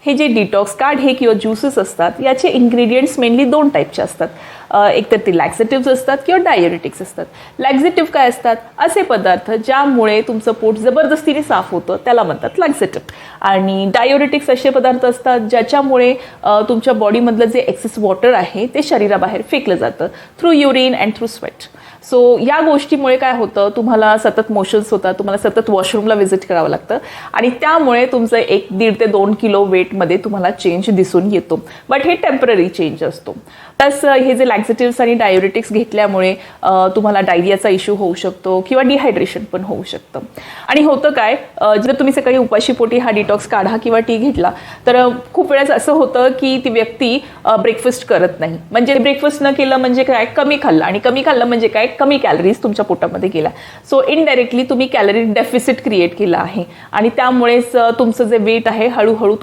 हे जे detox card हे किंवा ज्युसेस असतात याचे इन्ग्रेडियंट्स मेनली 2 टाईपचे असतात. एक तर ते लॅक्झेटिव्स असतात किंवा डायुरेटिक्स असतात. लॅक्झेटिव्ह काय असतात? असे पदार्थ ज्यामुळे तुमचं पोट जबरदस्तीने साफ होतं त्याला म्हणतात लॅक्झेटिव्ह. आणि डायुरेटिक्स असे पदार्थ असतात ज्याच्यामुळे तुमच्या बॉडीमधलं जे एक्सेस वॉटर आहे ते शरीराबाहेर फेकलं जातं through urine and through sweat. So या गोष्टीमुळे काय होतं, तुम्हाला सतत मोशन्स होतात, तुम्हाला सतत वॉशरूमला व्हिजिट करावं लागतं आणि त्यामुळे तुमचं 1.5 ते 2 किलो वेटमध्ये तुम्हाला चेंज दिसून येतो. बट हे टेम्पररी चेंज असतो. प्लस हे जे लॅक्झेटिव्स आणि डायुरेटिक्स घेतल्यामुळे तुम्हाला डायरियाचा इश्यू होऊ शकतो किंवा डिहायड्रेशन पण होऊ शकतं. आणि होतं काय, जर तुम्ही सकाळी उपाशीपोटी हा डिटॉक्स काढा किंवा टी घेतला तर खूप वेळेस असं होतं की ती व्यक्ती ब्रेकफास्ट करत नाही. म्हणजे ब्रेकफास्ट न केलं म्हणजे काय, कमी खाल्लं, आणि कमी खाल्लं म्हणजे काय, कमी कॅलरीज तुमच्या पोटामध्ये गेला. सो इनडायरेक्टली तुम्ही कॅलरी डेफिसिट क्रिएट केला आहे आणि त्यामुळेच तुमचं जे वेट आहे हळूहळू